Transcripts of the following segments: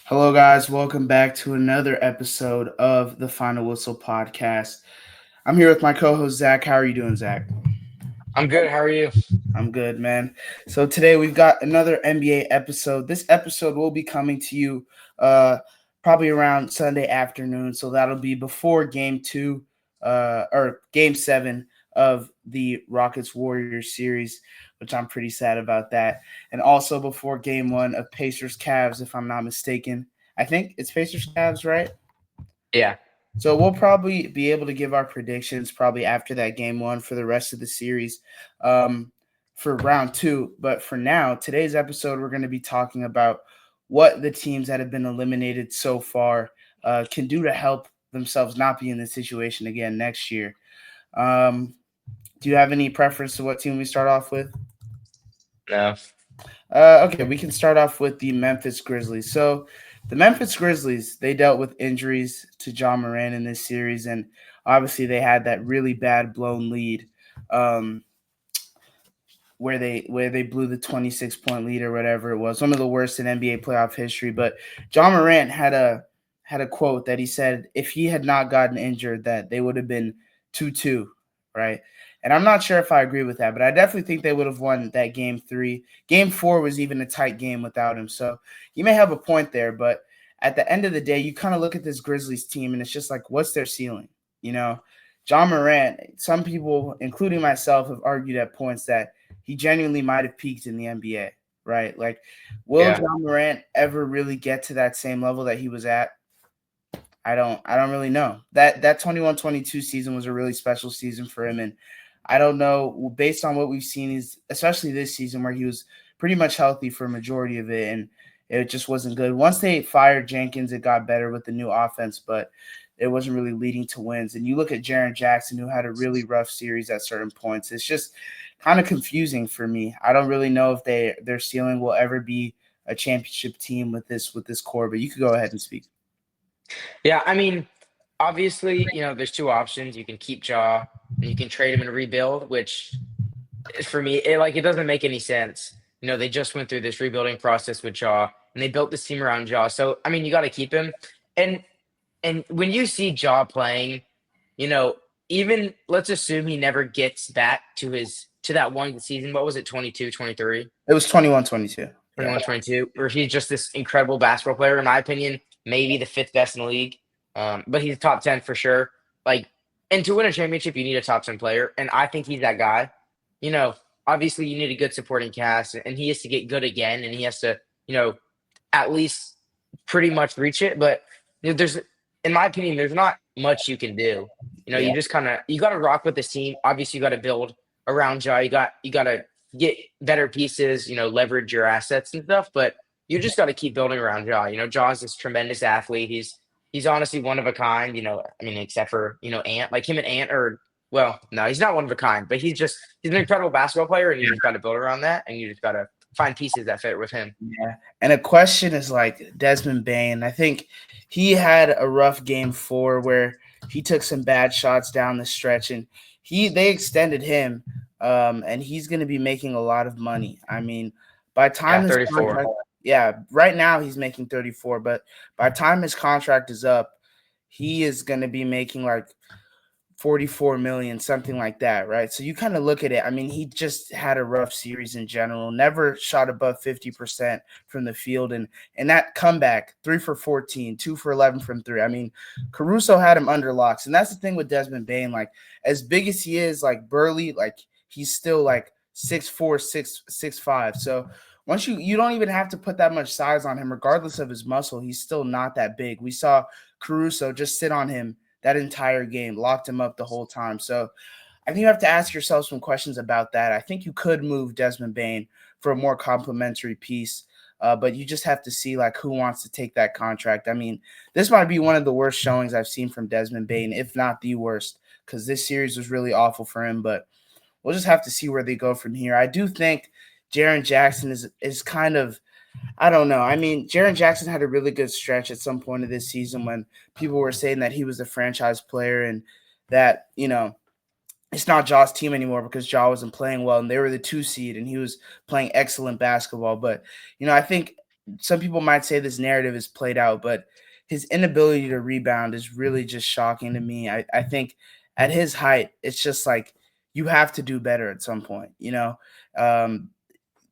Hello, guys. Welcome back to another episode of the Final Whistle podcast. I'm here with my co host, Zach. How are you doing, Zach? I'm good. How are you? I'm good, man. So, today we've got another NBA episode. This episode will be coming to you probably around Sunday afternoon. So, that'll be before game two or game seven of the Rockets Warriors series, which I'm pretty sad about that. And also before game one of Pacers Cavs, if I'm not mistaken. I think it's Pacers Cavs, right? Yeah. So we'll probably be able to give our predictions probably after that game one for the rest of the series for round two. But for now, today's episode, we're going to be talking about what the teams that have been eliminated so far can do to help themselves not be in this situation again next year. Um, do you have any preference to what team we start off with? No. Okay, we can start off with the Memphis Grizzlies. So, the Memphis Grizzlies, they dealt with injuries to John Moran in this series, and obviously they had that really bad blown lead, um, where they blew the 26-point lead or whatever it was, one of the worst in NBA playoff history. But John Morant had a quote that he said if he had not gotten injured, that they would have been 2-2, right? And I'm not sure if I agree with that, but I definitely think they would have won that game three. Game four was even a tight game without him. So you may have a point there, but at the end of the day, you kind of look at this Grizzlies team and it's just like, what's their ceiling? You know, John Morant, some people, including myself, have argued at points that he genuinely might have peaked in the NBA, right? Like, will Yeah. John Morant ever really get to that same level that he was at? I don't really know. That 21-22 season was a really special season for him, and I don't know, based on what we've seen, is especially this season where he was pretty much healthy for a majority of it, and it just wasn't good. Once they fired Jenkins, it got better with the new offense, but it wasn't really leading to wins. And you look at Jaren Jackson, who had a really rough series at certain points. It's just kind of confusing for me. I don't really know if their ceiling will ever be a championship team with this core. But you could go ahead and speak. Yeah. Obviously, there's two options. You can keep Jaw and you can trade him and rebuild, which for me, it doesn't make any sense. They just went through this rebuilding process with Jaw and they built this team around Jaw. So, you got to keep him. And and when you see Jaw playing, you know, even let's assume he never gets back to that one season. What was it, 22, 23? It was 21-22. Yeah. 21, 22, where he's just this incredible basketball player, in my opinion, maybe the fifth best in the league. But he's top 10 for sure. Like, and to win a championship, you need a top 10 player. And I think he's that guy. You know, Obviously, you need a good supporting cast, and he has to get good again, and he has to, at least pretty much reach it. But there's, in my opinion, there's not much you can do. Yeah. You just you got to rock with this team. Obviously, you got to build around Ja. You got to get better pieces. Leverage your assets and stuff. But you just got to keep building around Ja. Ja's this tremendous athlete. He's honestly one of a kind. Except for Ant, like him and Ant are. Well, no, he's not one of a kind, but he's an incredible basketball player, and you just got to build around that, and you just got to find pieces that fit with him. Yeah. And a question is like Desmond Bain. I think he had a rough game four where he took some bad shots down the stretch, and they extended him, and he's going to be making a lot of money. I mean, by the time Yeah, his 34. contract, yeah, right now he's making 34, but by the time his contract is up, he is going to be making like 44 million, something like that, right? So you kind of look at it. I mean, he just had a rough series in general, never shot above 50% from the field. And that comeback, 3 for 14, 2 for 11 from three. I mean, Caruso had him under locks. And that's the thing with Desmond Bain. Like, as big as he is, like burly, like he's still like 6'4, 6'5". So once you don't even have to put that much size on him, regardless of his muscle, he's still not that big. We saw Caruso just sit on him that entire game, locked him up the whole time. So I think you have to ask yourself some questions about that. I think you could move Desmond Bain for a more complimentary piece, but you just have to see like who wants to take that contract. I mean, this might be one of the worst showings I've seen from Desmond Bain, if not the worst, because this series was really awful for him. But we'll just have to see where they go from here. I do think Jaren Jackson is kind of, I don't know. I mean, Jaren Jackson had a really good stretch at some point of this season when people were saying that he was the franchise player and that, it's not Jaw's team anymore because Jaw wasn't playing well and they were the 2 seed and he was playing excellent basketball. But, I think some people might say this narrative is played out, but his inability to rebound is really just shocking to me. I think at his height, it's just like you have to do better at some point, you know? Um,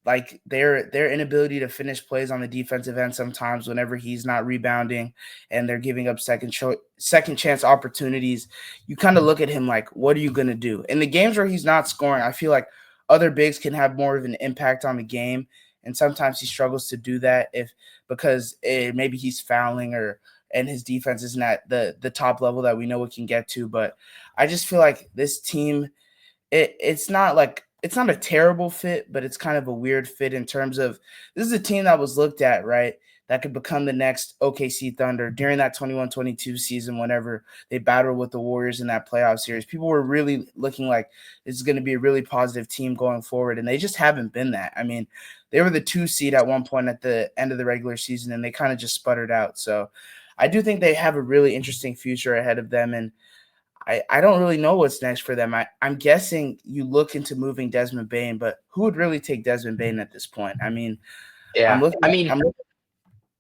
like their inability to finish plays on the defensive end sometimes whenever he's not rebounding and they're giving up second chance opportunities, you kind of look at him like, what are you going to do in the games where he's not scoring? I feel like other bigs can have more of an impact on the game, and sometimes he struggles to do that if because maybe he's fouling or and his defense isn't at the top level that we know it can get to. But I just feel like this team, it's not like it's not a terrible fit, but it's kind of a weird fit in terms of this is a team that was looked at, right? That could become the next OKC Thunder during that 21-22 season whenever they battled with the Warriors in that playoff series. People were really looking like this is going to be a really positive team going forward, and they just haven't been that. I mean, they were the 2 seed at one point at the end of the regular season, and they kind of just sputtered out. So I do think they have a really interesting future ahead of them, and I don't really know what's next for them. I'm guessing you look into moving Desmond Bane, but who would really take Desmond Bane at this point? I mean, I'm Yeah. looking I at mean,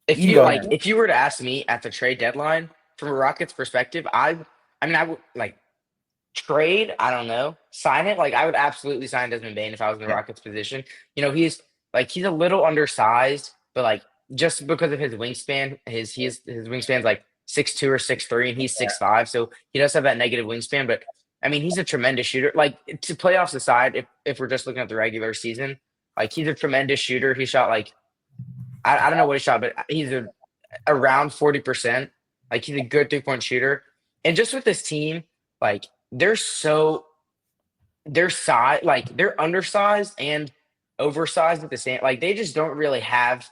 you can go ahead. if you were to ask me at the trade deadline from a Rockets perspective, I mean I would like trade, I don't know, sign it. Like I would absolutely sign Desmond Bane if I was in the Yeah. Rockets position. He's a little undersized, but like just because of his wingspan, his wingspan's like 6'2" or 6'3", and he's 6'5", so he does have that negative wingspan. But I mean, he's a tremendous shooter. Like to playoffs aside, if we're just looking at the regular season, like he's a tremendous shooter. He shot like I don't know what he shot, but around 40%. Like he's a good 3-point shooter. And just with this team, like they're so they're size like they're undersized and oversized at the same, like they just don't really have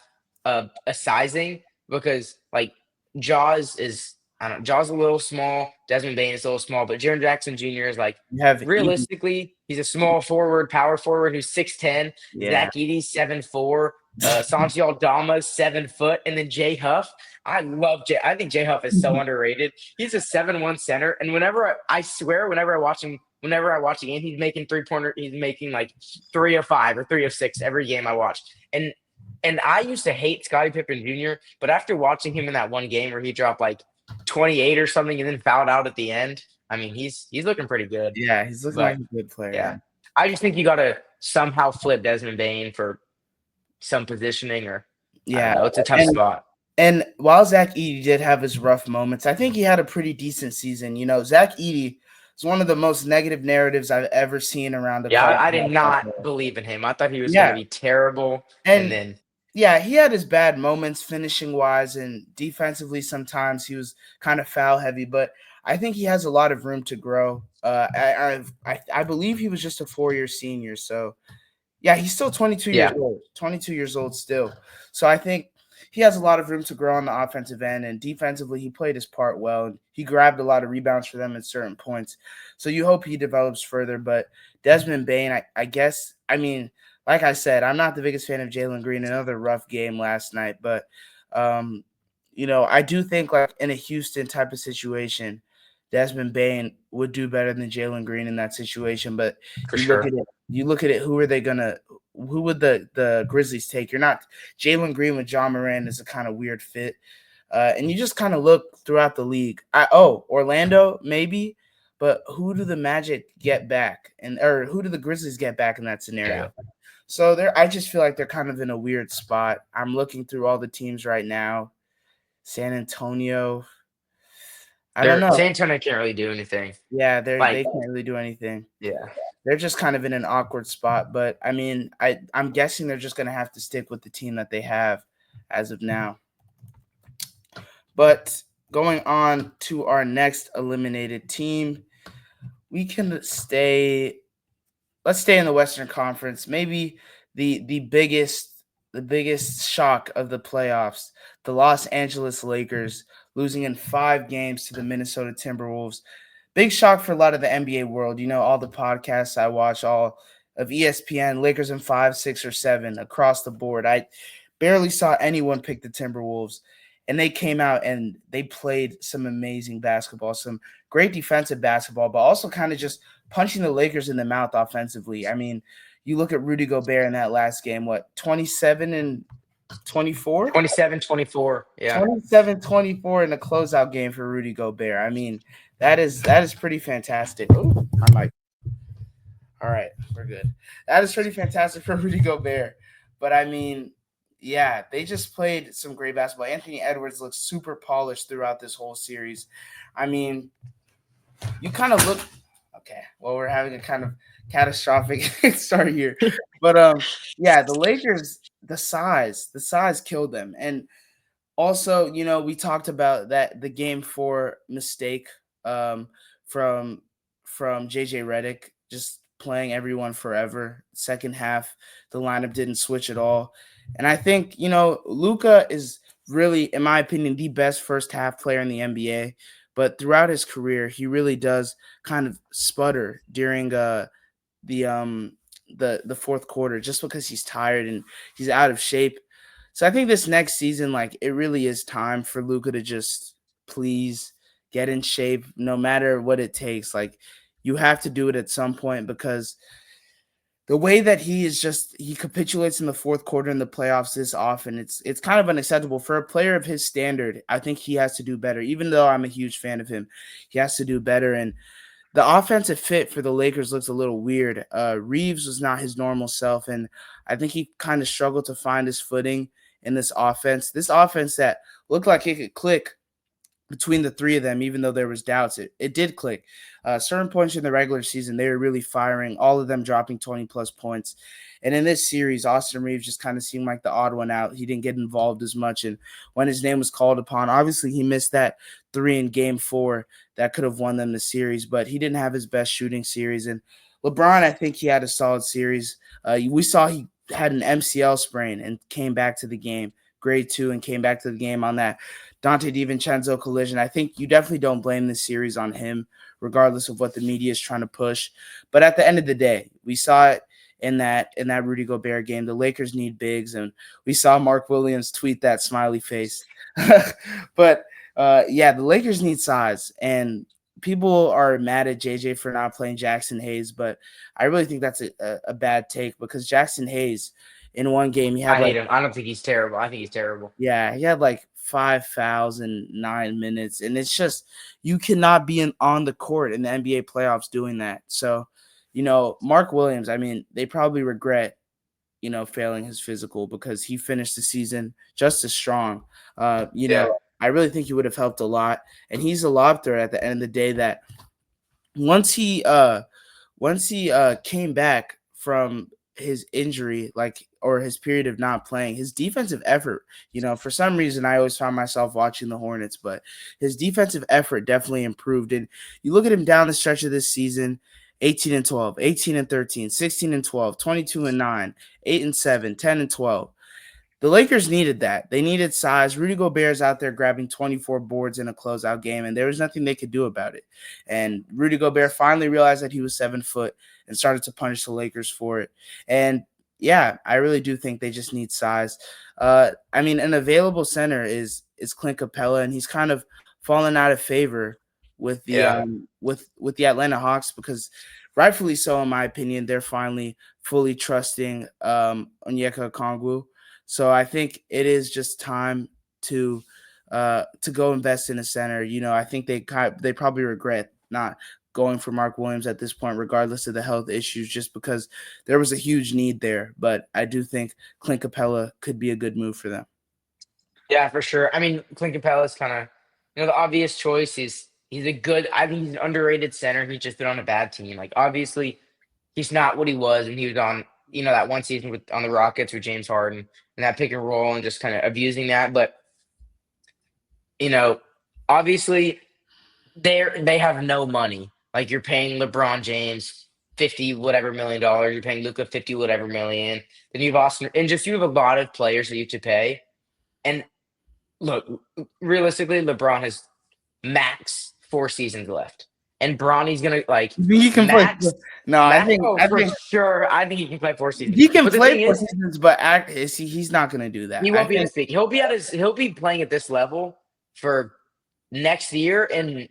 a sizing because like Jaws is I don't know, Jaws a little small, Desmond Bain is a little small, but Jaren Jackson Jr. is like You have Edey. realistically, he's a small forward, power forward who's 6'10, Yeah. Zach Edey's 7'4, Santi Aldama's 7 foot, and then Jay Huff. I think Jay Huff is so underrated. He's a 7'1" center, and I swear, whenever I watch a game, he's making 3-pointer. He's making like 3 of 5 or 3 of 6 every game I watch. And I used to hate Scottie Pippen Jr., but after watching him in that one game where he dropped like 28 or something and then fouled out at the end, I mean he's looking pretty good. Yeah, he's looking like But a good player. yeah, Yeah. I just think you got to somehow flip Desmond Bain for some positioning, or I don't Yeah. know. It's a tough And spot. and while Zach Edey did have his rough moments, I think he had a pretty decent season. You know, Zach Edey is one of the most negative narratives I've ever seen around the Yeah, college I did basketball not player. believe in him. I thought he was going to Yeah. be terrible, and And then yeah, he had his bad moments finishing wise and defensively. Sometimes he was kind of foul heavy, but I think he has a lot of room to grow. I believe he was just a 4-year senior, so yeah, he's still 22 years yeah, old. 22 years old still. So I think he has a lot of room to grow on the offensive end, and defensively he played his part well. And he grabbed a lot of rebounds for them at certain points. So you hope he develops further. But Desmond Bain, I guess, I mean, like I said, I'm not the biggest fan of Jalen Green. Another rough game last night, but um, I do think like in a Houston type of situation, Desmond Bain would do better than Jalen Green in that situation. But for you look sure. at it, who are they gonna who would the Grizzlies take? You're not Jalen Green with John Moran is a kind of weird fit. And you just kind of look throughout the league. Orlando, maybe, but who do the Magic get back? Or who do the Grizzlies get back in that Yeah, scenario? So I just feel like they're kind of in a weird spot. I'm looking through all the teams right now. San Antonio. I don't know. San Antonio can't really do anything. Yeah, Like, they can't really do anything. yeah, They're just kind of in an awkward spot. But I mean, I'm guessing they're just gonna have to stick with the team that they have as of now. But going on to our next eliminated team, we can stay. Let's stay in the Western Conference. Maybe the biggest shock of the playoffs, the Los Angeles Lakers losing in 5 games to the Minnesota Timberwolves. Big shock for a lot of the NBA world. All the podcasts I watch, all of ESPN, Lakers in 5, 6, or 7 across the board. I barely saw anyone pick the Timberwolves. And they came out and they played some amazing basketball, some great defensive basketball, but also kind of just punching the Lakers in the mouth offensively. I mean, you look at Rudy Gobert in that last game, what, 27 and 24? 27-24. Yeah. 27-24 in a closeout game for Rudy Gobert. I mean, that is pretty fantastic. Ooh, I might. All right, we're good. That is pretty fantastic for Rudy Gobert. But I mean, yeah, they just played some great basketball. Anthony Edwards looks super polished throughout this whole series. I mean, you kind of look okay. Well, we're having a kind of catastrophic start here, but yeah, the Lakers, the size killed them, and also, we talked about that the game four mistake um, from JJ Redick just playing everyone forever. Second half, the lineup didn't switch at all, and I think Luca is really, in my opinion, the best first half player in the NBA. But throughout his career, he really does kind of sputter during the um the fourth quarter just because he's tired and he's out of shape. So I think this next season, like it really is time for Luca to just please get in shape, no matter what it takes. Like you have to do it at some point because the way that he capitulates in the fourth quarter in the playoffs this often, it's kind of unacceptable for a player of his standard. I think he has to do better. Even though I'm a huge fan of him, he has to do better. And the offensive fit for the Lakers looks a little weird. Reeves was not his normal self, and I think he kind of struggled to find his footing in this offense. This offense that looked like it could click between the three of them, even though there was doubts, it did click. Certain points in the regular season, they were really firing, all of them dropping 20 plus points. And in this series, Austin Reeves just kind of seemed like the odd one out. He didn't get involved as much. And when his name was called upon, obviously he missed that three in game four that could have won them the series, but he didn't have his best shooting series. And LeBron, I think he had a solid series. We saw he had an MCL sprain and came back to the game, grade 2, and came back to the game on that Dante DiVincenzo collision. I think you definitely don't blame this series on him, regardless of what the media is trying to push. But at the end of the day, we saw it in that Rudy Gobert game. The Lakers need bigs, and we saw Mark Williams tweet that smiley face. But yeah, the Lakers need size, and people are mad at JJ for not playing Jackson Hayes, but I really think that's a bad take because Jackson Hayes in one game he I had hate like him. I don't think he's terrible. I think he's terrible. yeah, he had like 5 fouls in 9 minutes, and it's just you cannot be on the court in the NBA playoffs doing that. So, Mark Williams, I mean, they probably regret failing his physical because he finished the season just as strong. Yeah. I really think he would have helped a lot, and he's a lob threat at the end of the day. That once he came back from his injury, like or his period of not playing, his defensive effort, for some reason I always found myself watching the Hornets, but his defensive effort definitely improved. And you look at him down the stretch of this season, 18 and 12, 18 and 13, 16 and 12, 22 and 9, 8 and 7, 10 and 12. The Lakers needed that. They needed size. Rudy Gobert's out there grabbing 24 boards in a closeout game, and there was nothing they could do about it. And Rudy Gobert finally realized that he was 7 foot and started to punish the Lakers for it. And yeah, I really do think they just need size. I mean, an available center is Clint Capella, and he's kind of fallen out of favor with the Yeah. with the Atlanta Hawks because rightfully so, in my opinion, they're finally fully trusting Onyeka Okongwu. So I think it is just time to go invest in a center. I think they probably regret not going for Mark Williams at this point, regardless of the health issues, just because there was a huge need there. But I do think Clint Capella could be a good move for them. Yeah, for sure. I mean, Clint Capella is kind of, the obvious choice. He's a good. I think he's an underrated center. He's just been on a bad team. Like obviously, he's not what he was, and he was on that one season with on the Rockets with James Harden and that pick and roll and just kind of abusing that. But you know, obviously they have no money. Like you're paying LeBron James 50 whatever $1 million. You're paying Luca 50 whatever million. Then you have Austin, and just you have a lot of players that you have to pay. And look, realistically, LeBron has max 4 seasons left, and Bronny's gonna like He can play. max. No, I Max, think oh, I for think sure. I think he can play 4 seasons. he can But the play thing for is, seasons, but he's not going to do that. he I won't be at think his peak. He'll be playing at this level for next year, and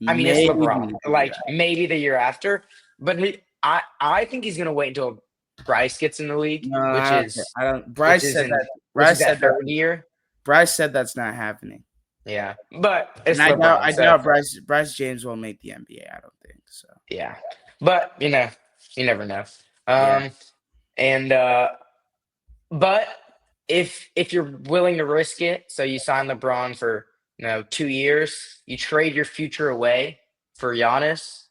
I mean it's maybe. LeBron. Like maybe the year after, but I think he's gonna wait until Bryce gets in the league, No, which is I don't. which is in which is that third year. Bryce said that's not happening. Yeah, but And it's LeBron, I so doubt Bryce James will make the NBA. I don't think so. yeah. But you never know. Yeah, Um, and but if you're willing to risk it, so you sign LeBron for 2 years, you trade your future away for Giannis.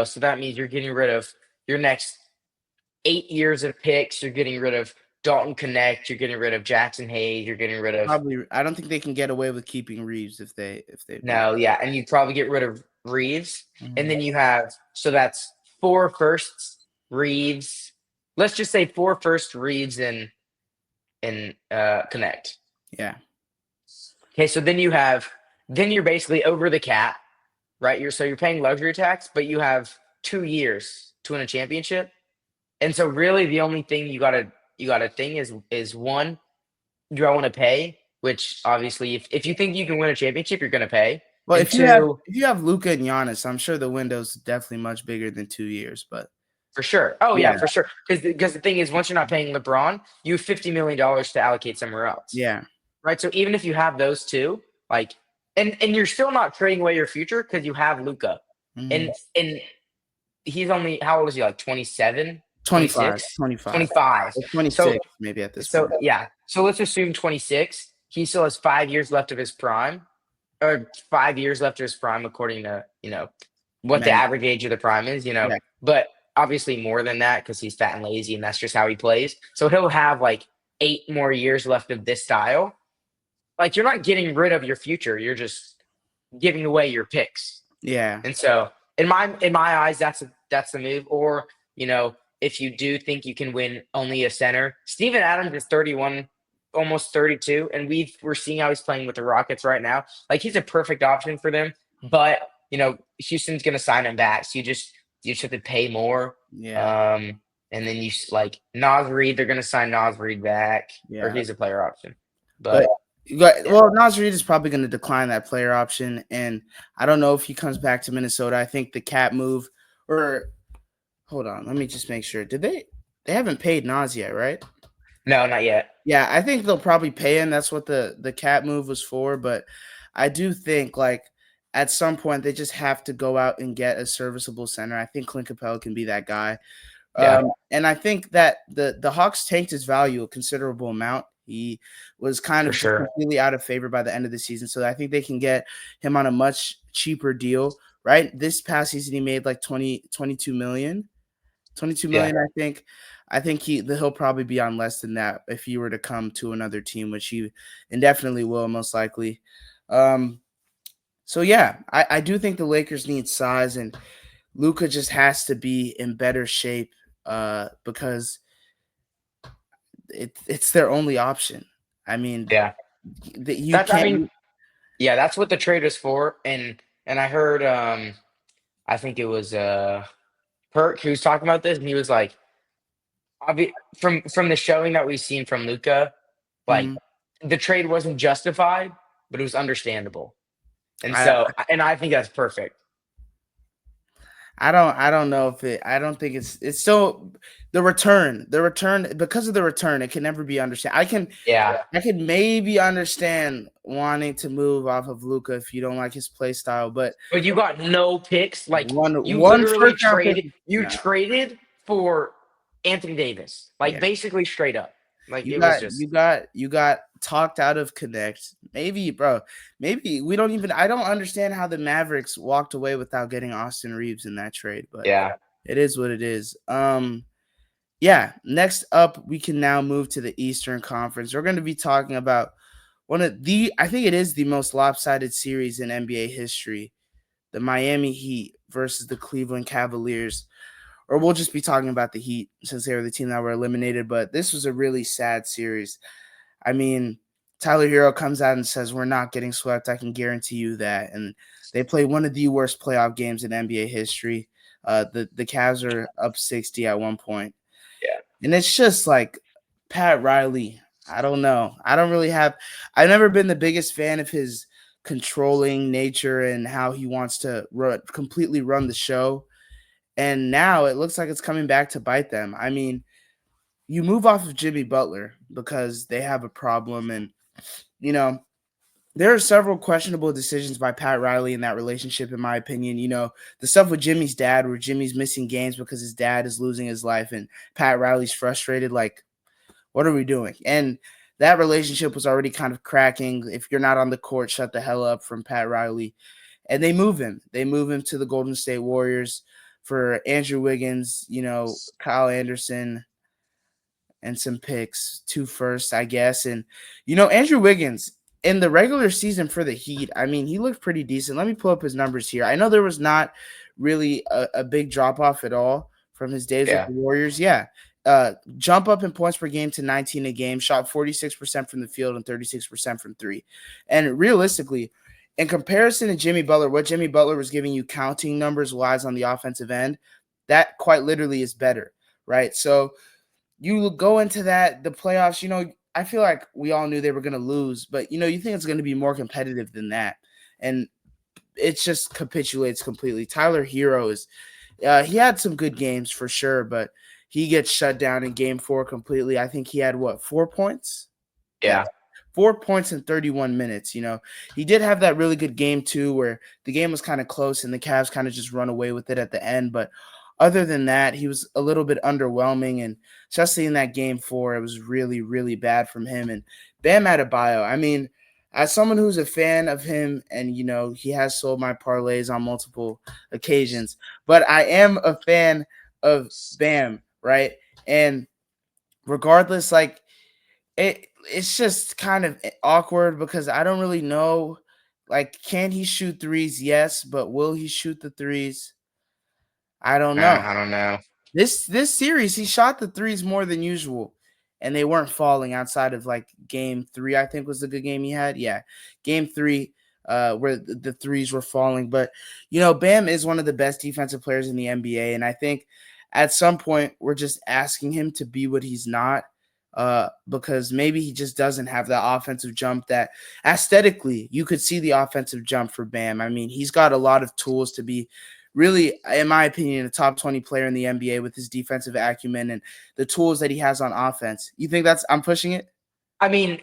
So that means you're getting rid of your next 8 years of picks. You're getting rid of Dalton Connect. You're getting rid of Jackson Hayes. You're getting rid of probably. I don't think they can get away with keeping Reeves if they do. no, yeah, and you'd probably get rid of Reeves, and Mhm. then you have so that's four firsts, Reeves. Let's just say four first Reeves and Connect. Yeah, Okay, so then you're basically over the cap, right? You're paying luxury tax, but you have 2 years to win a championship. And so really the only thing you gotta think is one, do I want to pay? Which obviously if you think you can win a championship, you're gonna pay. well, And two, if you have Luka and Giannis, I'm sure the window's definitely much bigger than 2 years. But for sure. Oh yeah, yeah, for sure. Because the thing is once you're not paying LeBron, you have $50 million to allocate somewhere else. yeah, Right. So even if you have those two, like and you're still not trading away your future because you have Luca. mhm. And he's only how old is he? Like 27, 25, 26, 25, 25. or So 26 maybe at this so point. yeah. So let's assume 26. He still has 5 years left of his prime, or 5 years left of his prime, according to what the Man, average age of the prime is. yeah, But obviously more than that because he's fat and lazy, and that's just how he plays. So he'll have like 8 more years left of this style. Like you're not getting rid of your future. You're just giving away your picks. yeah. And so in my eyes, that's the move. Or if you do think you can win only a center, Steven Adams is 31, almost 32, and we're seeing how he's playing with the Rockets right now. Like he's a perfect option for them, but Houston's going to sign him back, so you just have to pay more. Yeah, Um, and then like Naz Reid, they're going to sign Naz Reid back, or yeah. he's a player option. But But yeah, well, Naz Reid is probably going to decline that player option, and I don't know if he comes back to Minnesota. I think the cap move, or hold on, let me just make sure. Did they haven't paid Naz yet, right? no, not yet. Yeah, I think they'll probably pay him. That's what the cap move was for. But I do think like at some point they just have to go out and get a serviceable center. I think Clint Capella can be that guy. Yeah, And I think that the Hawks tanked his value a considerable amount. He was kind for of just sure. completely out of favor by the end of the season. So I think they can get him on a much cheaper deal, right? This past season he made like 22 million. 22 Yeah. million, I think. I think he'll probably be on less than that if he were to come to another team, which he indefinitely will most likely. Um, so yeah, I do think the Lakers need size, and Luka just has to be in better shape because it's their only option. I mean, Yeah. you That's I can't. mean, yeah, that's what the trade is for. And I heard I think it was Perk who was talking about this, and he was like, from the showing that we've seen from Luca, like Mhm. the trade wasn't justified, but it was understandable. And I so and I think that's perfect. I don't know if I don't think it's still the return because of the return it can never be understand. Yeah. I could maybe understand wanting to move off of Luca if you don't like his play style, but But you got no picks. Like you one literally first round pick. you No, traded for Anthony Davis. Like yeah. basically straight up. Like it was just You got talked out of Connect. Maybe, bro. Maybe we don't even. I don't understand how the Mavericks walked away without getting Austin Reeves in that trade, but yeah. it is what it is. Yeah. Next up, we can now move to the Eastern Conference. We're going to be talking about I think it is the most lopsided series in NBA history: the Miami Heat versus the Cleveland Cavaliers. Or we'll just be talking about the Heat since they were the team that were eliminated. But this was a really sad series. I mean, Tyler Hero comes out and says, "We're not getting swept. I can guarantee you that." And they play one of the worst playoff games in NBA history. The Cavs are up 60 at one point. Yeah. And it's just like Pat Riley. I don't know. I've never been the biggest fan of his controlling nature and how he wants to completely run the show. And now it looks like it's coming back to bite them. I mean, you move off of Jimmy Butler because they have a problem, and you know there are several questionable decisions by Pat Riley in that relationship, in my opinion. The stuff with Jimmy's dad, where Jimmy's missing games because his dad is losing his life, and Pat Riley's frustrated. Like, what are we doing? And that relationship was already kind of cracking. If you're not on the court, shut the hell up from Pat Riley. And they move him. They move him to the Golden State Warriors for Andrew Wiggins, Kyle Anderson, and some picks, two firsts, I guess. And Andrew Wiggins in the regular season for the Heat, I mean, he looked pretty decent. Let me pull up his numbers here. I know there was not really a big drop off at all from his days with Yeah. the Warriors. Yeah. Jump up in points per game to 19 a game, shot 46% from the field and 36% from three. And realistically, in comparison to Jimmy Butler, what Jimmy Butler was giving you counting numbers wise on the offensive end, that quite literally is better, right? So you go into the playoffs, I feel like we all knew they were going to lose, but you think it's going to be more competitive than that. And it just capitulates completely. Tyler Hero he had some good games for sure, but he gets shut down in game 4 completely. I think he had 4 points? Yeah. Yeah. 4 points in 31 minutes. He did have that really good game too, where the game was kind of close and the Cavs kind of just run away with it at the end. But other than that, he was a little bit underwhelming, and especially in that game 4, it was really, really bad from him. And Bam Adebayo, I mean, as someone who's a fan of him, and he has sold my parlays on multiple occasions, but I am a fan of Bam, right? And regardless, like it's just kind of awkward because I don't really know. Like, can he shoot threes? Yes, but will he shoot the threes? I don't know. I don't know. This series, he shot the threes more than usual, and they weren't falling outside of like game 3. I think was the good game he had. Yeah, game 3, where the threes were falling. But Bam is one of the best defensive players in the NBA, and I think at some point we're just asking him to be what he's not. Because maybe he just doesn't have that offensive jump that aesthetically you could see the offensive jump for Bam. I mean, he's got a lot of tools to be really, in my opinion, a top 20 player in the NBA with his defensive acumen and the tools that he has on offense. You think I'm pushing it? I mean,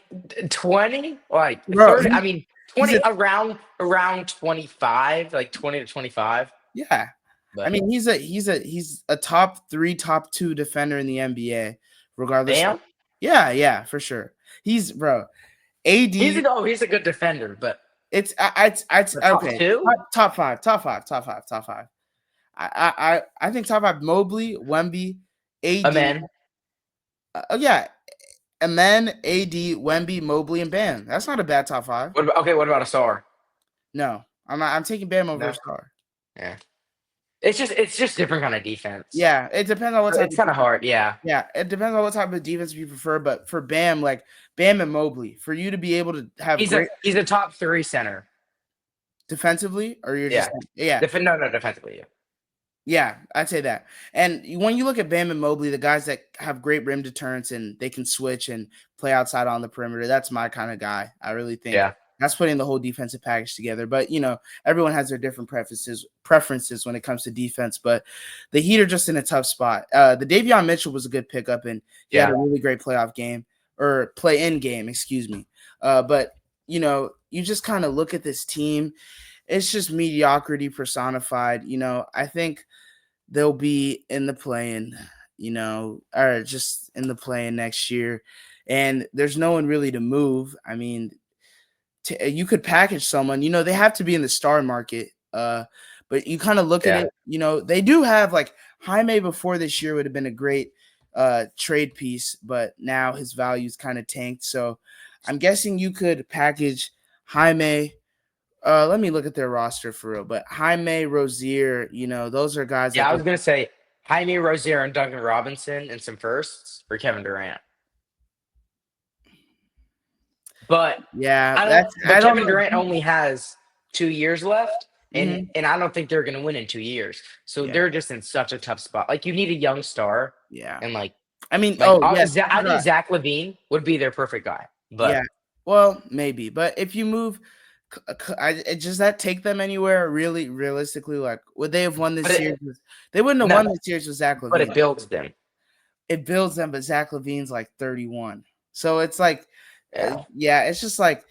20, like Bro, 30. I mean, he's 20 around 25, like 20 to 25. yeah. But I mean, he's a top 3, top 2 defender in the NBA, regardless. Bam, Yeah, for sure. He's bro. AD. he's a good defender, but It's the top okay. two, Top five. I think top 5: Mobley, Wemby, AD. Amen. Yeah, Amen, AD, Wemby, Mobley, and Bam. That's not a bad top 5. What about a star? No, I'm taking Bam over No. a star. Yeah. It's just different kind of defense. Yeah, it depends on what type. It's kind of hard. Yeah. Yeah, it depends on what type of defense you prefer. But for Bam, like Bam and Mobley, for you to be able to have He's a top 3 center. defensively, or you're Yeah. just No, defensively. Yeah. Yeah, I'd say that. And when you look at Bam and Mobley, the guys that have great rim deterrence and they can switch and play outside on the perimeter, that's my kind of guy. I really think that's putting the whole defensive package together. But everyone has their different preferences when it comes to defense. But the Heat are just in a tough spot. The Davion Mitchell was a good pickup, and he had a really great playoff game or play-in game, excuse me. But you just kind of look at this team. It's just mediocrity personified. I think they'll be in the play-in, or just in the play-in next year. And there's no one really to move. I mean, you could package someone. They have to be in the star market. But you kind of look at it. They do have like Jaime before this year would have been a great trade piece, but now his value's kind of tanked. So I'm guessing you could package Jaime. Let me look at their roster for real. But Jaime, Rozier, those are guys. Yeah, I was gonna say Jaime, Rozier, and Duncan Robinson, and some firsts for Kevin Durant. But yeah, Kevin Durant only has 2 years left, and Mm-hmm. I don't think they're gonna win in 2 years. So they're just in such a tough spot. Like you need a young star. Yeah, And like I mean, yes, I think Zach LaVine would be their perfect guy. But yeah, well, maybe. But if you move. Does that take them anywhere? Really, realistically, like would they have won this series? They wouldn't have won this series with Zach LaVine. But it builds them. it builds them, but Zach LaVine's like 31. So it's like, Yeah, yeah, it's just like,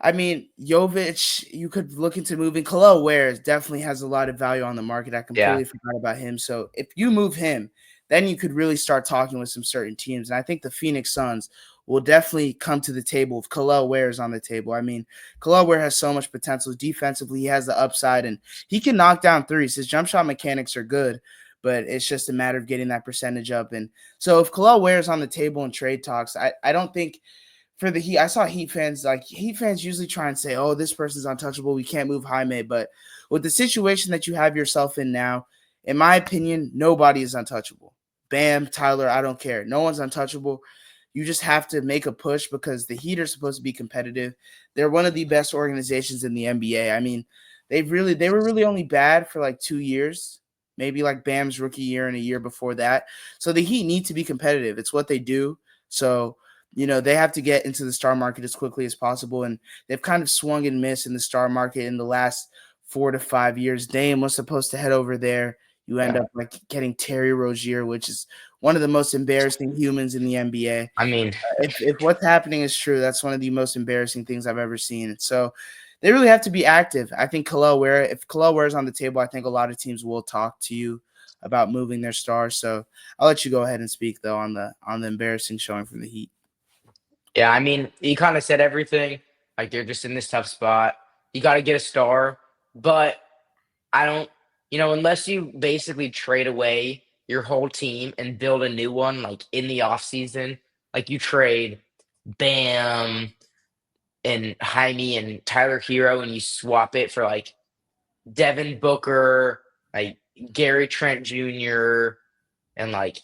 I mean, Jovic, you could look into moving. Khalil Ware definitely has a lot of value on the market. I yeah, completely forgot about him. So if you move him, then you could really start talking with some certain teams. And I think the Phoenix Suns will definitely come to the table if Khalil Ware is on the table. I mean, Khalil Ware has so much potential. Defensively, he has the upside and he can knock down threes. His jump shot mechanics are good, but it's just a matter of getting that percentage up. And so if Khalil Ware is on the table in trade talks, I don't think – for the Heat, I saw Heat fans usually try and say, "Oh, this person's untouchable. We can't move Jaime." But with the situation that you have yourself in now, in my opinion, nobody is untouchable. Bam, Tyler, I don't care. No one's untouchable. You just have to make a push because the Heat are supposed to be competitive. They're one of the best organizations in the NBA. I mean, they were really only bad for like 2 years, maybe like Bam's rookie year and a year before that. So the Heat need to be competitive. It's what they do. So they have to get into the star market as quickly as possible. And they've kind of swung and missed in the star market in the last 4 to 5 years. Dame was supposed to head over there. You end yeah. up like getting Terry Rozier, which is one of the most embarrassing humans in the NBA. I mean, If what's happening is true, that's one of the most embarrassing things I've ever seen. So they really have to be active. I think if Khalil Ware is on the table, I think a lot of teams will talk to you about moving their stars. So I'll let you go ahead and speak though on the embarrassing showing from the Heat. yeah, I mean, you kind of said everything. Like they're just in this tough spot. You got to get a star, but I don't, unless you basically trade away your whole team and build a new one, like in the off season, like you trade Bam and Jaime and Tyler Hero, and you swap it for like Devin Booker, like Gary Trent Jr. and like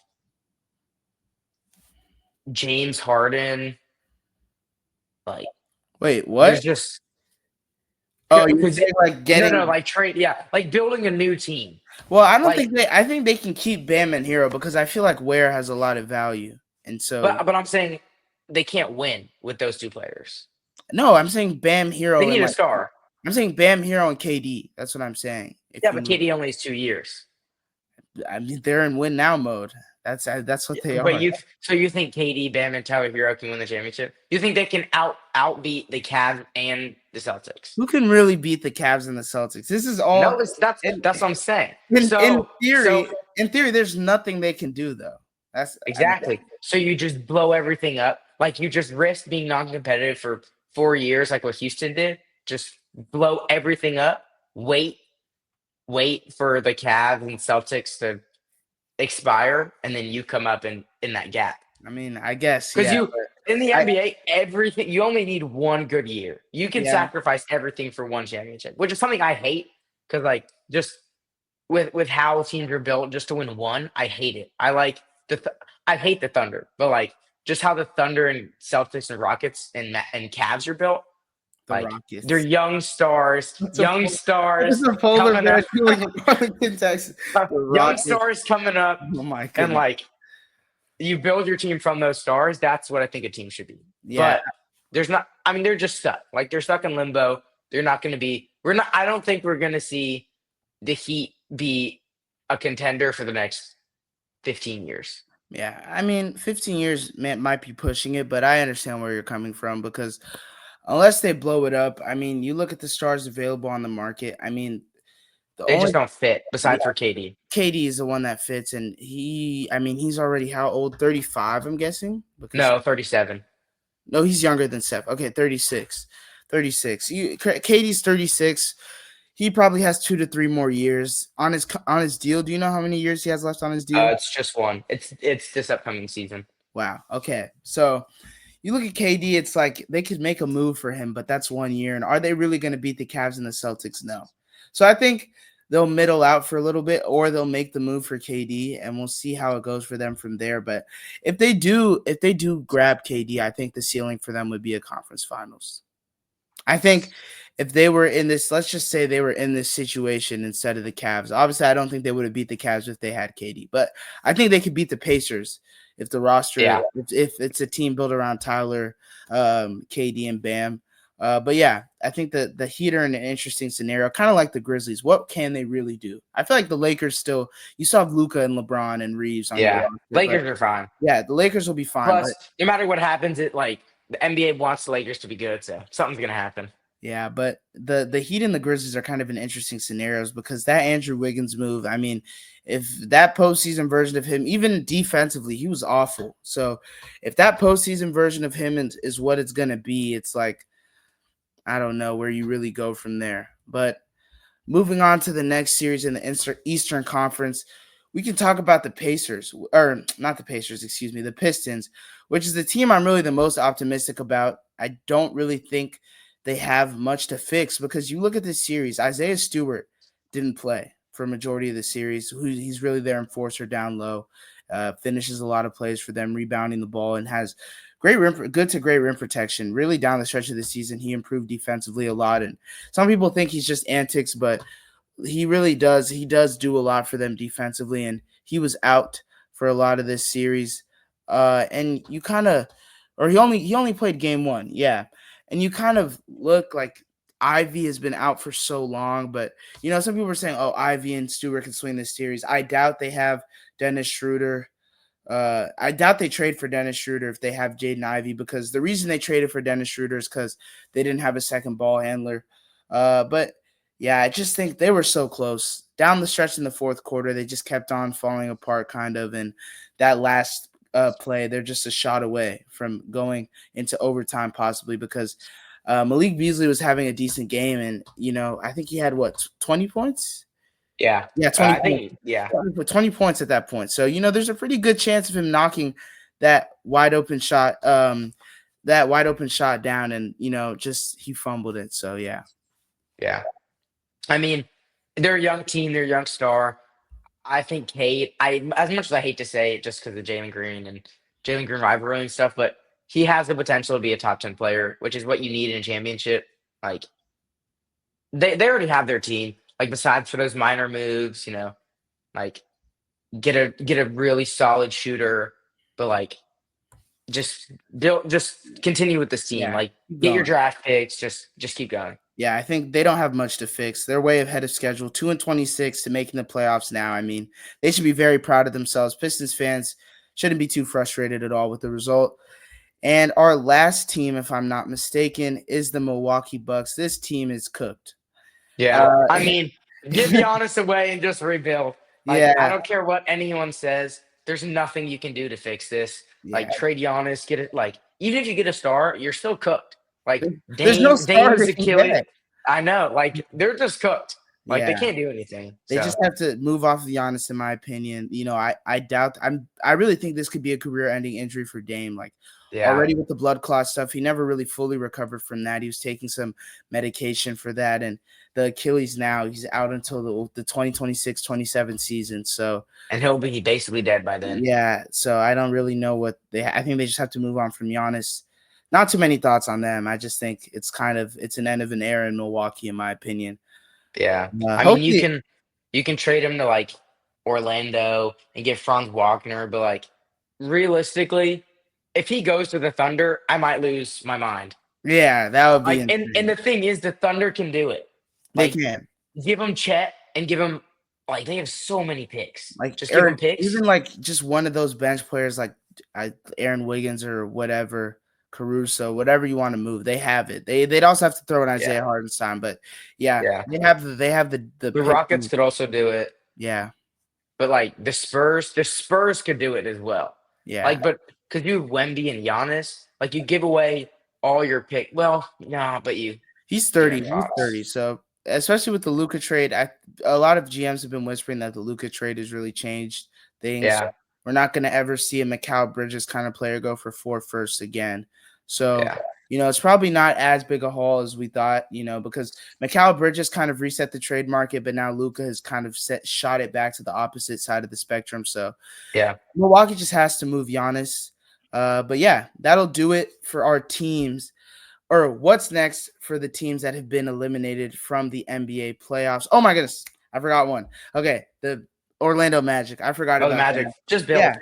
James Harden. Like Wait, there's what? just Oh, you're because saying like no, getting. like trade, yeah, like building a new team. Well, I don't Like, think I think they can keep Bam and Hero because I feel like Ware has a lot of value, and so but I'm saying they can't win with those two players. no, I'm saying Bam They Hero and need a like star. I'm saying Bam Hero and KD. That's what I'm saying. If Yeah, you but move, KD only has 2 years. I mean they're in win now mode. That's what they But are. you think KD, Bam, and Tyler Hero can win the championship? You think they can outbeat the Cavs and the Celtics? Who can really beat the Cavs and the Celtics? This is all No, that's in that's what I'm saying. in So theory. so In theory, there's nothing they can do though. That's I mean, exactly. So you just blow everything up. Like you just risk being non-competitive for 4 years, like what Houston did. Just blow everything up. Wait for the Cavs and Celtics to expire, and then you come up in that gap. I mean, I guess Because yeah, you but in the I NBA, everything you only need one good year. You can yeah sacrifice everything for one championship, which is something I hate. Because like just with how teams are built, just to win one, I hate it. I hate the Thunder, but like just how the Thunder and Celtics and Rockets and Cavs are built. the Like they're Rockets. young stars, That's a young pol- that's stars a polar coming up, bear doing Republican Texas. The young Rockets. stars coming up, Oh my and goodness. like you build your team from those stars. That's what I think a team should be. Yeah, But there's not. I mean, they're just stuck. Like they're stuck in limbo. They're not going to be. We're not. I don't think we're going to see the Heat be a contender for the next 15 years. yeah. I mean, 15 years might be pushing it, but I understand where you're coming from because unless they blow it up, I mean, you look at the stars available on the market. I mean, the They only just don't fit. yeah, Besides for KD. KD is the one that fits, and I mean, he's already how old? 35, I'm guessing, because No, 37. no, he's younger than Steph. Okay, 36. 36. KD's 36. He probably has 2 to 3 more years on his deal. Do you know how many years he has left on his deal? It's just one. It's this upcoming season. Wow. Okay. So you look at KD, it's like they could make a move for him, but that's 1 year. And are they really going to beat the Cavs and the Celtics? No. So I think they'll middle out for a little bit, or they'll make the move for KD, and we'll see how it goes for them from there. But if they do grab KD, I think the ceiling for them would be a conference finals. I think if they were in this, let's just say they were in this situation instead of the Cavs. Obviously, I don't think they would have beat the Cavs if they had KD, but I think they could beat the Pacers if the roster, Yeah. if it's a team built around Tyler, KD, and Bam. But yeah, I think the Heat are in an interesting scenario, kind of like the Grizzlies. What can they really do? I feel like the Lakers still. You still have Luca and LeBron and Reeves on your Yeah, roster, but Lakers are fine. yeah, the Lakers will be fine. But Plus, no matter what happens, it like the NBA wants the Lakers to be good, so something's gonna happen. yeah, but the Heat and the Grizzlies are kind of in interesting scenarios because that Andrew Wiggins move. I mean, if that postseason version of him, even defensively, he was awful. So if that postseason version of him is what it's gonna be, it's like I don't know where you really go from there. But moving on to the next series in the Eastern Conference, we can talk about the Pacers, or not the Pacers, excuse me, the Pistons, which is the team I'm really the most optimistic about. I don't really think they have much to fix because you look at this series, Isaiah Stewart didn't play for a majority of the series. He's really their enforcer down low, finishes a lot of plays for them, rebounding the ball, and has good to great rim protection. Really down the stretch of the season, he improved defensively a lot. And some people think he's just antics, but he really does. He does do a lot for them defensively, and he was out for a lot of this series. And you kind of, or he only played game one, yeah. And you kind of look like Ivy has been out for so long, but some people are saying, "Oh, Ivy and Stewart can swing this series." I doubt they have Dennis Schroeder. I doubt they trade for Dennis Schroeder if they have Jaden Ivey because the reason they traded for Dennis Schroeder is because they didn't have a second ball handler. But yeah, I just think they were so close down the stretch in the fourth quarter. They just kept on falling apart, kind of. And that last play, they're just a shot away from going into overtime, possibly because Malik Beasley was having a decent game, and I think he had 20 points. Yeah, Yeah, 20 I points. think yeah, 20 points at that point. So, there's a pretty good chance of him knocking that wide open shot down and, just he fumbled it. So, yeah. yeah. I mean, they're a young team, they're a young star. I think Kate. I as much as I hate to say it, just because of Jalen Green rivalry and stuff, but he has the potential to be a top 10 player, which is what you need in a championship. Like they already have their team. Like besides for those minor moves, like get a really solid shooter, but like just continue with this team. Yeah. Like Keep get your going. draft picks, just keep going. Yeah, I think they don't have much to fix. They're way ahead of schedule, 2-26 to making the playoffs now. I mean, they should be very proud of themselves. Pistons fans shouldn't be too frustrated at all with the result. And our last team, if I'm not mistaken, is the Milwaukee Bucks. This team is cooked. Yeah. Uh, I mean, give Giannis away and just rebuild. Like, I yeah, don't care what anyone says. There's nothing you can do to fix this. yeah. Like, trade Giannis, get it. Like, even if you get a star, you're still cooked. Like, There's no Dame's stars to Achilles. get. I know. Like, they're just cooked. Like, they Yeah. can't do anything. They So, just have to move off of Giannis, in my opinion. I doubt. I really think this could be a career-ending injury for Dame. Like yeah. already with the blood clot stuff, he never really fully recovered from that. He was taking some medication for that, and the Achilles now he's out until the 2026-27 season. So And he'll be basically dead by then. yeah, so I don't really know what I think they just have to move on from Giannis. Not too many thoughts on them. I just think it's an end of an era in Milwaukee, in my opinion. Yeah. I mean, Hopefully, you can trade him to like Orlando and get Franz Wagner, but like realistically, if he goes to the Thunder, I might lose my mind. yeah, that would be Like, and insane. the thing is, the Thunder can do it. They Like, can. give him Chet and give him like they have so many picks. Like Just give Aaron, him picks. even like just one of those bench players like Aaron Wiggins or whatever, Caruso, whatever you want to move, they have it. They'd also have to throw in Yeah, Isaiah Hartenstein, but yeah, yeah. they have the The pick. Rockets could also do it, Yeah, but like the Spurs could do it as well. yeah. Like, but because you have Wemby and Giannis, like you give away all your pick. Well, nah, but you He's De'Aaron 30. He's Fox. 30. So especially with the Luca trade, a lot of GMs have been whispering that the Luca trade has really changed things. Yeah, We're not going to ever see a Mikal Bridges kind of player go for 4 firsts again. So, yeah, it's probably not as big a haul as we thought, because Mikal Bridges kind of reset the trade market, but now Luca has kind of shot it back to the opposite side of the spectrum. So yeah. Milwaukee just has to move Giannis. But yeah, that'll do it for our teams or what's next for the teams that have been eliminated from the NBA playoffs. Oh my goodness, I forgot one. Okay, the Orlando Magic. I forgot Oh, the about Magic that. just Yeah, build. They're a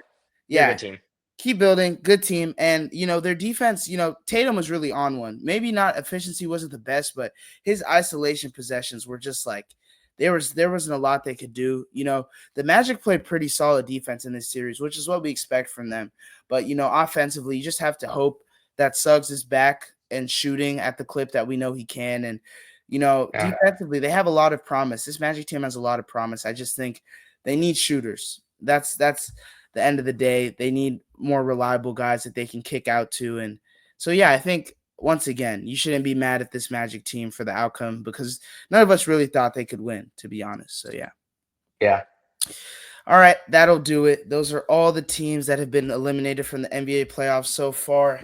yeah. good team. keep building, good team, and their defense. Tatum was really on one. Maybe not efficiency wasn't the best, but his isolation possessions were just like there wasn't a lot they could do. The Magic played pretty solid defense in this series, which is what we expect from them. But offensively, you just have to hope that Suggs is back and shooting at the clip that we know he can, and Yeah. defensively they have a lot of promise. This Magic team has a lot of promise. I just think they need shooters. That's the end of the day. They need more reliable guys that they can kick out to. And so, yeah, I think once again, you shouldn't be mad at this Magic team for the outcome because none of us really thought they could win, to be honest. So, yeah. Yeah. All right, that'll do it. Those are all the teams that have been eliminated from the NBA playoffs so far.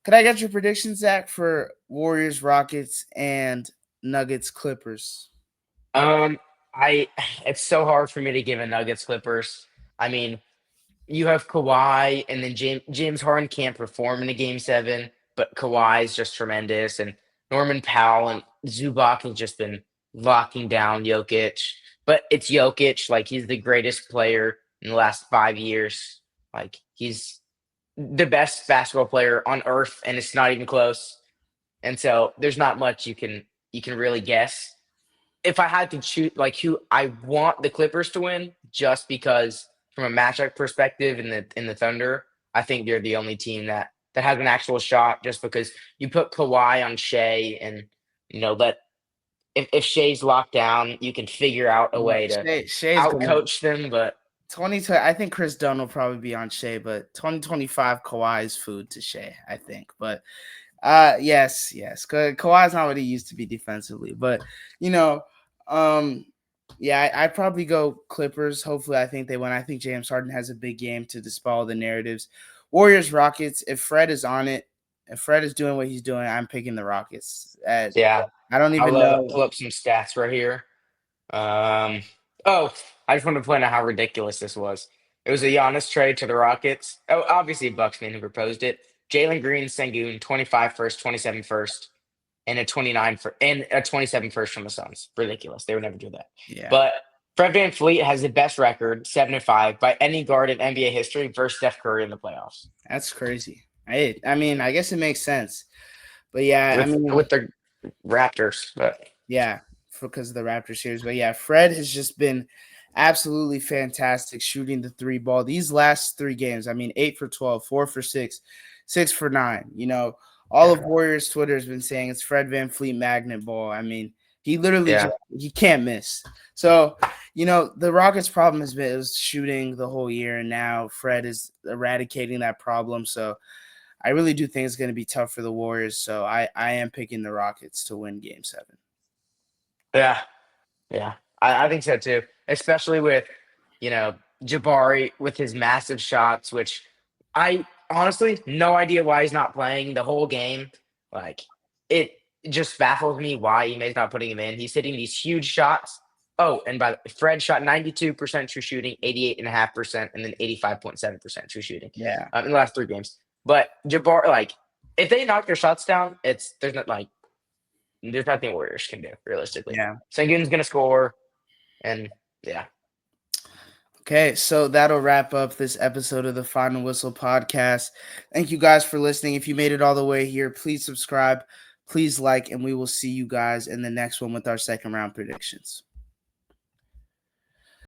Could I get your predictions, Zach, for Warriors, Rockets, and Nuggets, Clippers? Um, I it's so hard for me to give a Nuggets Clippers. I mean, you have Kawhi, and then James Harden can't perform in a game seven, but Kawhi is just tremendous, and Norman Powell and Zubac have just been locking down Jokic. But it's Jokic, like he's the greatest player in the last 5 years. Like he's the best basketball player on earth, and it's not even close. And so there's not much you can really guess. If I had to choose, like who I want the Clippers to win, just because from a matchup perspective in the Thunder, I think they're the only team that has an actual shot. Just because you put Kawhi on Shea, and let if Shea's locked down, you can figure out a way to Shea's gonna outcoach them. But 2020. I think Chris Dunn will probably be on Shea, but 2025 Kawhi's food to Shea, I think. But yes. Kawhi's not what he used to be defensively, but you know, um, yeah, I'd probably go Clippers. Hopefully, I think they win. I think James Harden has a big game to dispel the narratives. Warriors, Rockets. If Fred is on it, if Fred is doing what he's doing, I'm picking the Rockets. yeah, I don't I'll even know. pull up some stats right here. Um, oh, I just wanted to point out how ridiculous this was. It was a Giannis trade to the Rockets. Oh, obviously, Bucks fan who proposed it. Jalen Green, Sengun, 25 first, 27 first, and a 29 for and a 27 first from the Suns. Ridiculous. They would never do that. Yeah, But Fred Van Fleet has the best record, 7-5, by any guard in NBA history versus Steph Curry in the playoffs. that's crazy. I mean, I guess it makes sense, but yeah, I mean, With the Raptors. But yeah, because of the Raptors series. But yeah, Fred has just been absolutely fantastic shooting the three ball. These last three games, I mean, 8 for 12, 4 for 6, 6 for 9. All yeah. of Warriors Twitter has been saying it's Fred Van Fleet magnet ball. I mean, he literally Yeah. just he can't miss. So, the Rockets' problem has been was shooting the whole year, and now Fred is eradicating that problem. So I really do think it's going to be tough for the Warriors. So I am picking the Rockets to win Game 7. Yeah. Yeah, I think so too. Especially with, Jabari with his massive shots, which I honestly no idea why he's not playing the whole game. Like it just baffles me why Ime's not putting him in. He's hitting these huge shots. Oh, and by the way, Fred shot 92% true shooting, 88.5%, and then 85.7% true shooting Yeah. in the last three games. But Jabari, like, if they knock their shots down, there's nothing Warriors can do realistically. Yeah. Sengun's gonna score, and yeah, Okay, so that'll wrap up this episode of the Final Whistle podcast. Thank you guys for listening. If you made it all the way here, please subscribe, please like, and we will see you guys in the next one with our second round predictions.